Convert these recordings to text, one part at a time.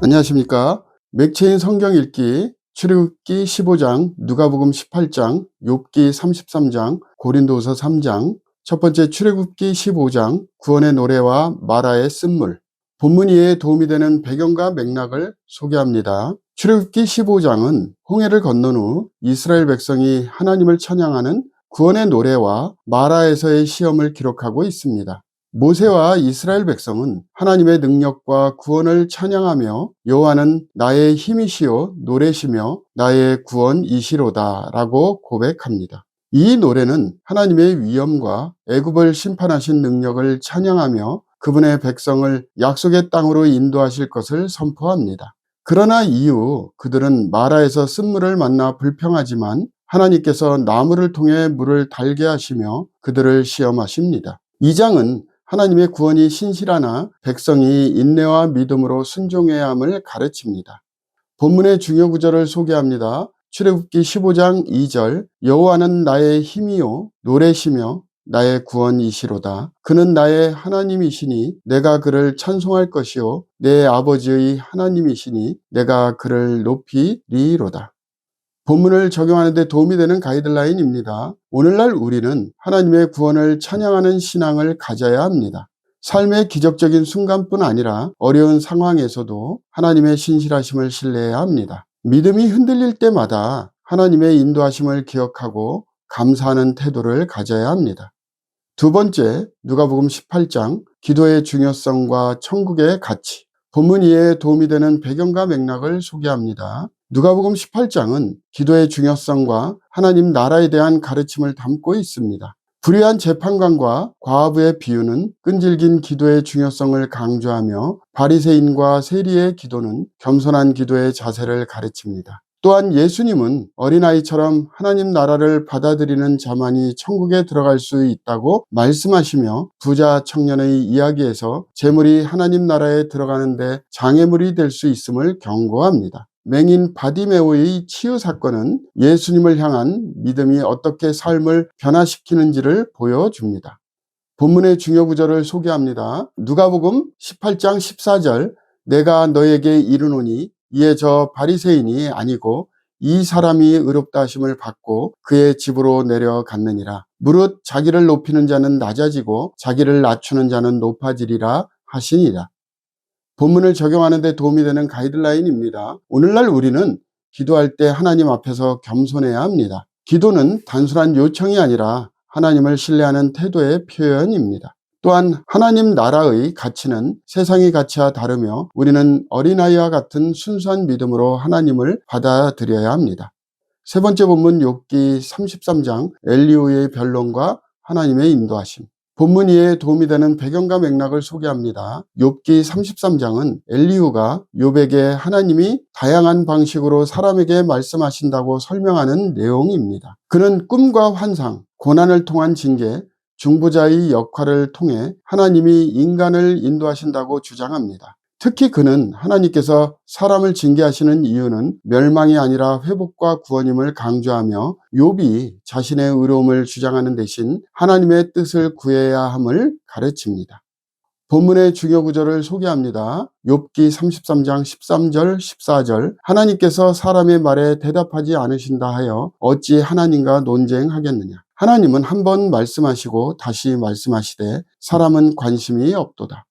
안녕하십니까. 맥체인 성경 읽기 출애굽기 15장, 누가복음 18장, 욥기 33장, 고린도후서 3장. 첫 번째, 출애굽기 15장 구원의 노래와 마라의 쓴물. 본문 이해에 도움이 되는 배경과 맥락을 소개합니다. 출애굽기 15장은 홍해를 건넌 후 이스라엘 백성이 하나님을 찬양하는 구원의 노래와 마라에서의 시험을 기록하고 있습니다. 모세와 이스라엘 백성은 하나님의 능력과 구원을 찬양하며 여호와는 나의 힘이시요 노래시며 나의 구원이시로다 라고 고백합니다. 이 노래는 하나님의 위엄과 애굽을 심판하신 능력을 찬양하며 그분의 백성을 약속의 땅으로 인도하실 것을 선포합니다. 그러나 이후 그들은 마라에서 쓴물을 만나 불평하지만 하나님께서 나무를 통해 물을 달게 하시며 그들을 시험하십니다. 이 장은 하나님의 구원이 신실하나 백성이 인내와 믿음으로 순종해야 함을 가르칩니다. 본문의 중요 구절을 소개합니다. 출애굽기 15장 2절, 여호와는 나의 힘이요 노래시며 나의 구원이시로다. 그는 나의 하나님이시니 내가 그를 찬송할 것이요 내 아버지의 하나님이시니 내가 그를 높이리로다. 본문을 적용하는 데 도움이 되는 가이드라인입니다. 오늘날 우리는 하나님의 구원을 찬양하는 신앙을 가져야 합니다. 삶의 기적적인 순간뿐 아니라 어려운 상황에서도 하나님의 신실하심을 신뢰해야 합니다. 믿음이 흔들릴 때마다 하나님의 인도하심을 기억하고 감사하는 태도를 가져야 합니다. 두 번째, 누가복음 18장 기도의 중요성과 천국의 가치. 본문 이해에 도움이 되는 배경과 맥락을 소개합니다. 누가복음 18장은 기도의 중요성과 하나님 나라에 대한 가르침을 담고 있습니다. 불의한 재판관과 과부의 비유는 끈질긴 기도의 중요성을 강조하며 바리새인과 세리의 기도는 겸손한 기도의 자세를 가르칩니다. 또한 예수님은 어린아이처럼 하나님 나라를 받아들이는 자만이 천국에 들어갈 수 있다고 말씀하시며 부자 청년의 이야기에서 재물이 하나님 나라에 들어가는데 장애물이 될 수 있음을 경고합니다. 맹인 바디메오의 치유 사건은 예수님을 향한 믿음이 어떻게 삶을 변화시키는지를 보여줍니다. 본문의 중요 구절을 소개합니다. 누가복음 18장 14절, 내가 너에게 이르노니 이에 저 바리새인이 아니고 이 사람이 의롭다 하심을 받고 그의 집으로 내려갔느니라. 무릇 자기를 높이는 자는 낮아지고 자기를 낮추는 자는 높아지리라 하시니라. 본문을 적용하는 데 도움이 되는 가이드라인입니다. 오늘날 우리는 기도할 때 하나님 앞에서 겸손해야 합니다. 기도는 단순한 요청이 아니라 하나님을 신뢰하는 태도의 표현입니다. 또한 하나님 나라의 가치는 세상의 가치와 다르며 우리는 어린아이와 같은 순수한 믿음으로 하나님을 받아들여야 합니다. 세 번째 본문 욥기 33장 엘리후의 변론과 하나님의 인도하심. 본문 이해에 도움이 되는 배경과 맥락을 소개합니다. 욥기 33장은 엘리후가 욥에게 하나님이 다양한 방식으로 사람에게 말씀하신다고 설명하는 내용입니다. 그는 꿈과 환상, 고난을 통한 징계, 중보자의 역할을 통해 하나님이 인간을 인도하신다고 주장합니다. 특히 그는 하나님께서 사람을 징계하시는 이유는 멸망이 아니라 회복과 구원임을 강조하며 욥이 자신의 의로움을 주장하는 대신 하나님의 뜻을 구해야 함을 가르칩니다. 본문의 중요 구절을 소개합니다. 욥기 33장 13절 14절, 하나님께서 사람의 말에 대답하지 않으신다 하여 어찌 하나님과 논쟁하겠느냐. 하나님은 한 번 말씀하시고 다시 말씀하시되 사람은 관심이 없도다.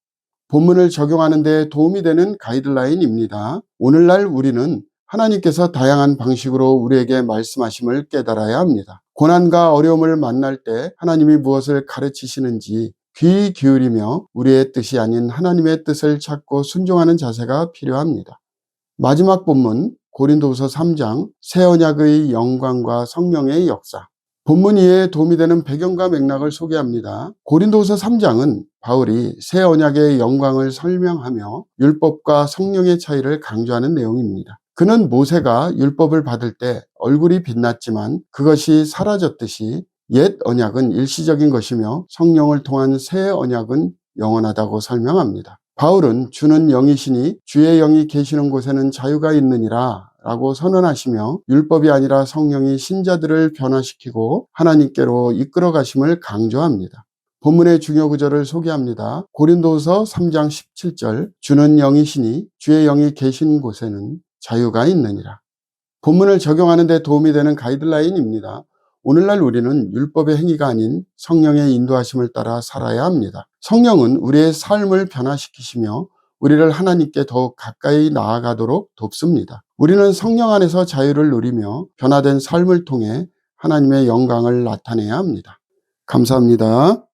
본문을 적용하는 데 도움이 되는 가이드라인입니다. 오늘날 우리는 하나님께서 다양한 방식으로 우리에게 말씀하심을 깨달아야 합니다. 고난과 어려움을 만날 때 하나님이 무엇을 가르치시는지 귀 기울이며 우리의 뜻이 아닌 하나님의 뜻을 찾고 순종하는 자세가 필요합니다. 마지막 본문 고린도후서 3장 새 언약의 영광과 성령의 역사. 본문 이해에 도움이 되는 배경과 맥락을 소개합니다. 고린도후서 3장은 바울이 새 언약의 영광을 설명하며 율법과 성령의 차이를 강조하는 내용입니다. 그는 모세가 율법을 받을 때 얼굴이 빛났지만 그것이 사라졌듯이 옛 언약은 일시적인 것이며 성령을 통한 새 언약은 영원하다고 설명합니다. 바울은 주는 영이시니 주의 영이 계시는 곳에는 자유가 있느니라 라고 선언하시며 율법이 아니라 성령이 신자들을 변화시키고 하나님께로 이끌어 가심을 강조합니다. 본문의 중요 구절을 소개합니다. 고린도후서 3장 17절 주는 영이시니 주의 영이 계신 곳에는 자유가 있느니라. 본문을 적용하는 데 도움이 되는 가이드라인입니다. 오늘날 우리는 율법의 행위가 아닌 성령의 인도하심을 따라 살아야 합니다. 성령은 우리의 삶을 변화시키시며 우리를 하나님께 더욱 가까이 나아가도록 돕습니다. 우리는 성령 안에서 자유를 누리며 변화된 삶을 통해 하나님의 영광을 나타내야 합니다. 감사합니다.